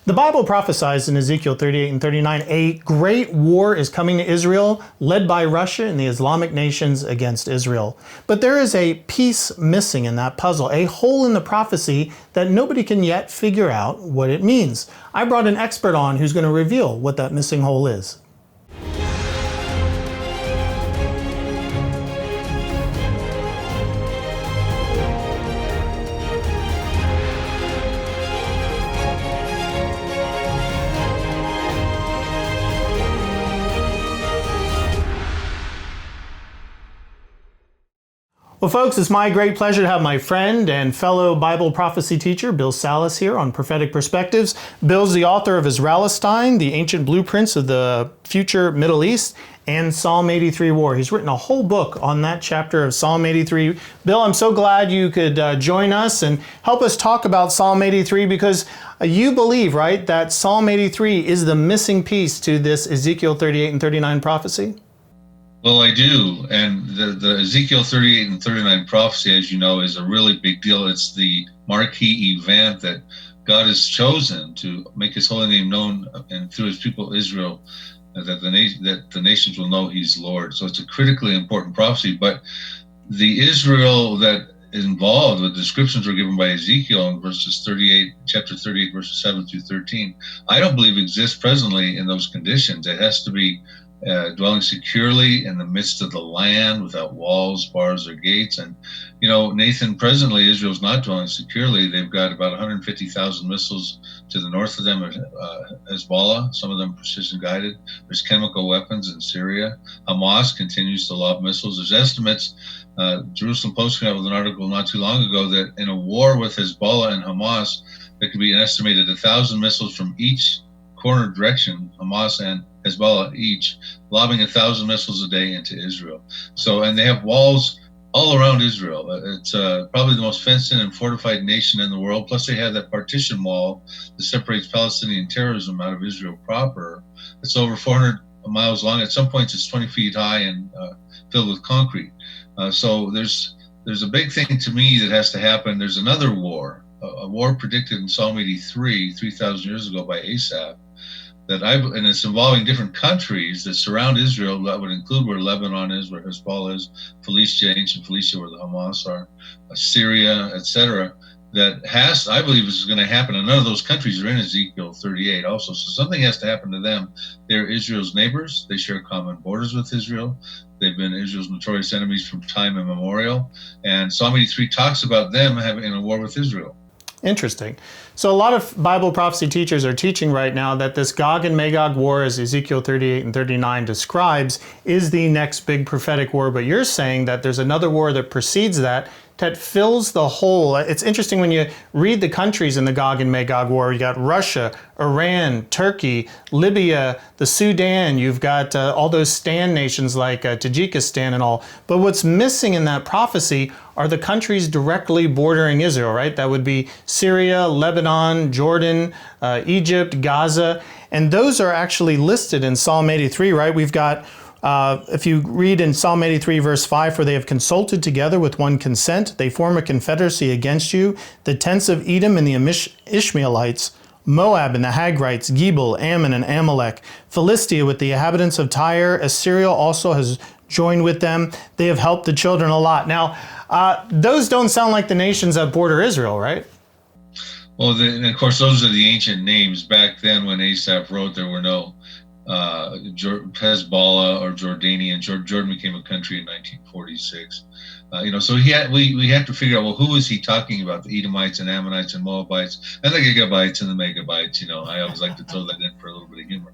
The Bible prophesies in Ezekiel 38 and 39, a great war is coming to Israel, led by Russia and the Islamic nations against Israel. But there is a piece missing in that puzzle, a hole in the prophecy that nobody can yet figure out what it means. I brought an expert on who's going to reveal what that missing hole is. Well, folks, it's my great pleasure to have my friend and fellow Bible prophecy teacher, Bill Salus, here on Prophetic Perspectives. Bill's the author of Israelistine, the Ancient Blueprints of the Future Middle East, and Psalm 83 War. He's written a whole book on that chapter of Psalm 83. Bill, I'm so glad you could join us and help us talk about Psalm 83 because you believe, right, that Psalm 83 is the missing piece to this Ezekiel 38 and 39 prophecy? Well, I do, and the Ezekiel 38 and 39 prophecy, as you know, is a really big deal. It's the marquee event that God has chosen to make His holy name known, and through His people Israel, that the nations will know He's Lord. So it's a critically important prophecy. But the Israel that is involved, the descriptions were given by Ezekiel in chapter 38, verses 7 through 13. I don't believe exists presently in those conditions. It has to be dwelling securely in the midst of the land without walls, bars, or gates. And, you know, Nathan, presently Israel's not dwelling securely. They've got about 150,000 missiles to the north of them, Hezbollah, some of them precision guided. There's chemical weapons in Syria. Hamas continues to lob missiles. There's estimates, Jerusalem Post came out with an article not too long ago that in a war with Hezbollah and Hamas, there could be an estimated 1,000 missiles from each corner direction, Hamas and Hezbollah each, lobbing 1,000 missiles a day into Israel. So, and they have walls all around Israel. It's probably the most fenced in and fortified nation in the world. Plus they have that partition wall that separates Palestinian terrorism out of Israel proper. It's over 400 miles long. At some points it's 20 feet high and filled with concrete. So there's a big thing to me that has to happen. There's another war, a war predicted in Psalm 83, 3,000 years ago by Asaph, and it's involving different countries that surround Israel. That would include where Lebanon is, where Hezbollah is, Philistia, ancient Philistia, where the Hamas are, Syria, etc. That I believe is going to happen. And none of those countries are in Ezekiel 38 also. So something has to happen to them. They're Israel's neighbors. They share common borders with Israel. They've been Israel's notorious enemies from time immemorial. And Psalm 83 talks about them having a war with Israel. Interesting. So a lot of Bible prophecy teachers are teaching right now that this Gog and Magog war, as Ezekiel 38 and 39 describes, is the next big prophetic war. But you're saying that there's another war that precedes that fills the hole. It's interesting when you read the countries in the Gog and Magog war. You got Russia, Iran, Turkey, Libya, the Sudan. You've got all those Stan nations like Tajikistan and all. But what's missing in that prophecy are the countries directly bordering Israel, right? That would be Syria, Lebanon, Jordan, Egypt, Gaza. And those are actually listed in Psalm 83, right? We've got if you read in Psalm 83 verse 5, for they have consulted together with one consent, they form a confederacy against you, the tents of Edom and the Ishmaelites, Moab and the Hagrites, Gebal, Ammon and Amalek, Philistia with the inhabitants of Tyre, Assyria also has joined with them. They have helped the children a lot. Now, those don't sound like the nations that border Israel, right? Well, and of course, those are the ancient names. Back then when Asaph wrote, there were no Hezbollah or Jordanian. Jordan became a country in 1946. So we have to figure out, well, who is he talking about? The Edomites and Ammonites and Moabites and the Gigabites and the Megabites. I always like to throw that in for a little bit of humor.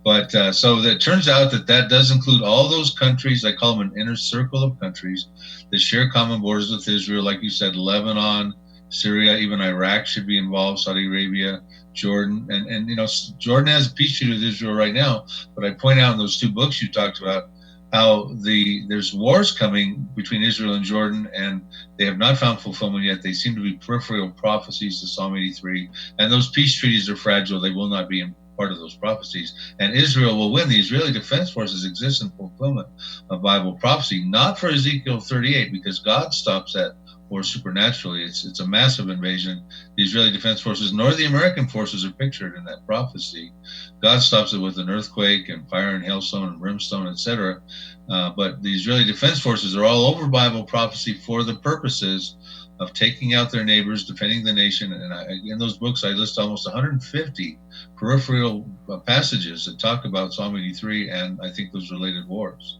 But so it turns out that does include all those countries. I call them an inner circle of countries that share common borders with Israel. Like you said, Lebanon, Syria, even Iraq should be involved, Saudi Arabia, Jordan. And Jordan has a peace treaty with Israel right now. But I point out in those two books you talked about how there's wars coming between Israel and Jordan, and they have not found fulfillment yet. They seem to be peripheral prophecies to Psalm 83. And those peace treaties are fragile. They will not be part of those prophecies. And Israel will win. The Israeli Defense Forces exist in fulfillment of Bible prophecy, not for Ezekiel 38, because God stops at or supernaturally. It's a massive invasion. The Israeli Defense Forces nor the American forces are pictured in that prophecy. God stops it with an earthquake and fire and hailstone and brimstone, etc. But the Israeli Defense Forces are all over Bible prophecy for the purposes of taking out their neighbors, defending the nation. And in those books, I list almost 150 peripheral passages that talk about Psalm 83 and I think those related wars.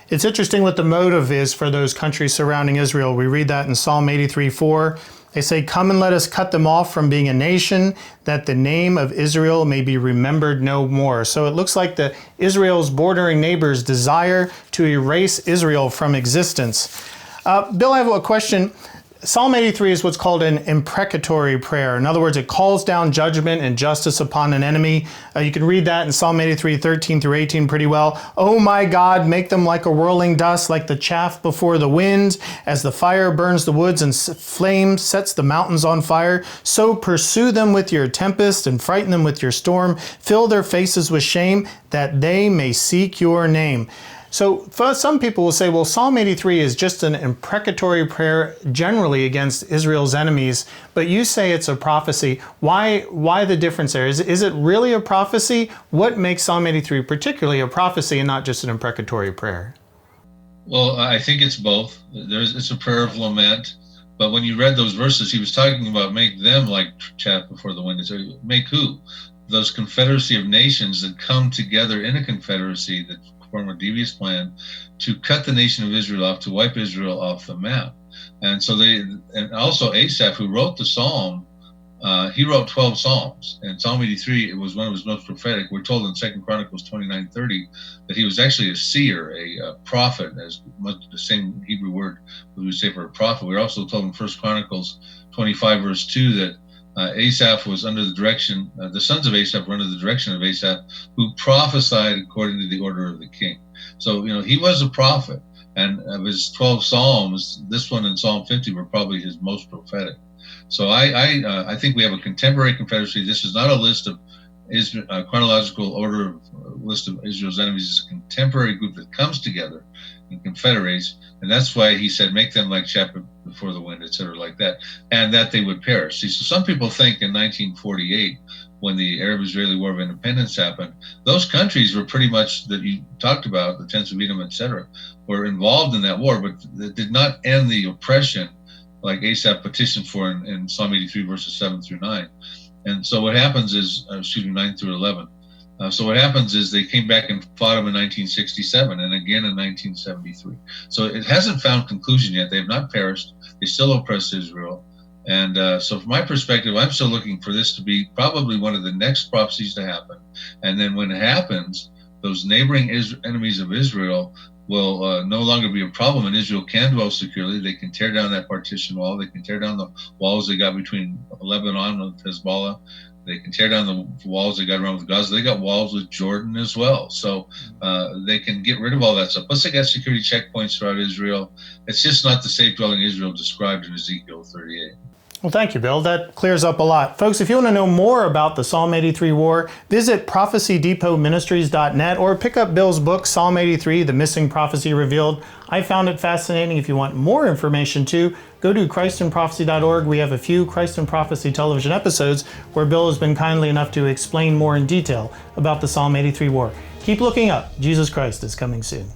It's interesting what the motive is for those countries surrounding Israel. We read that in Psalm 83:4. They say, "Come and let us cut them off from being a nation, that the name of Israel may be remembered no more." So it looks like the Israel's bordering neighbors desire to erase Israel from existence. Bill, I have a question. Psalm 83 is what's called an imprecatory prayer. In other words, it calls down judgment and justice upon an enemy. You can read that in Psalm 83, 13 through 18 pretty well. "Oh my God, make them like a whirling dust, like the chaff before the wind. As the fire burns the woods and flame sets the mountains on fire, so pursue them with your tempest and frighten them with your storm. Fill their faces with shame, that they may seek your name." So for some people will say, well, Psalm 83 is just an imprecatory prayer generally against Israel's enemies, but you say it's a prophecy. Why the difference there? Is it really a prophecy? What makes Psalm 83 particularly a prophecy and not just an imprecatory prayer? Well, I think it's both. It's a prayer of lament, but when you read those verses, he was talking about make them like chaff before the wind. So make who? Those confederacy of nations that come together in a confederacy that form a devious plan to cut the nation of Israel off, to wipe Israel off the map. And so and also Asaph, who wrote the psalm, he wrote 12 psalms, and Psalm 83, it was one of his most prophetic. We're told in 2 Chronicles 29:30 that he was actually a seer, a prophet, as much the same Hebrew word we would say for a prophet. We're also told in 1 Chronicles 25 verse 2 that Asaph was under the direction, the sons of Asaph were under the direction of Asaph, who prophesied according to the order of the king. So, he was a prophet, and of his 12 psalms, this one and Psalm 50 were probably his most prophetic. So I think we have a contemporary confederacy. This is not a list of chronological order of list of Israel's enemies. It's a contemporary group that comes together and confederates, and that's why he said, make them like chaff before the wind, etc., like that, and that they would perish. See, so some people think in 1948, when the Arab-Israeli War of Independence happened, those countries were pretty much, that you talked about, the tents of Edom, etc., were involved in that war, but it did not end the oppression like Asaph petitioned for in Psalm 83 verses 7 through 9. And so what happens is, 9 through 11. So what happens is they came back and fought them in 1967 and again in 1973. So it hasn't found conclusion yet. They have not perished. They still oppress Israel. And so from my perspective, I'm still looking for this to be probably one of the next prophecies to happen. And then when it happens, those neighboring enemies of Israel will no longer be a problem, and Israel can dwell securely. They can tear down that partition wall. They can tear down the walls they got between Lebanon and Hezbollah. They can tear down the walls they got around with Gaza. They got walls with Jordan as well. So they can get rid of all that stuff. Plus, they got security checkpoints throughout Israel. It's just not the safe dwelling Israel described in Ezekiel 38. Well, thank you, Bill. That clears up a lot. Folks, if you want to know more about the Psalm 83 war, visit prophecydepotministries.net or pick up Bill's book, Psalm 83, The Missing Prophecy Revealed. I found it fascinating. If you want more information too, go to christandprophecy.org. We have a few Christ and Prophecy television episodes where Bill has been kindly enough to explain more in detail about the Psalm 83 war. Keep looking up. Jesus Christ is coming soon.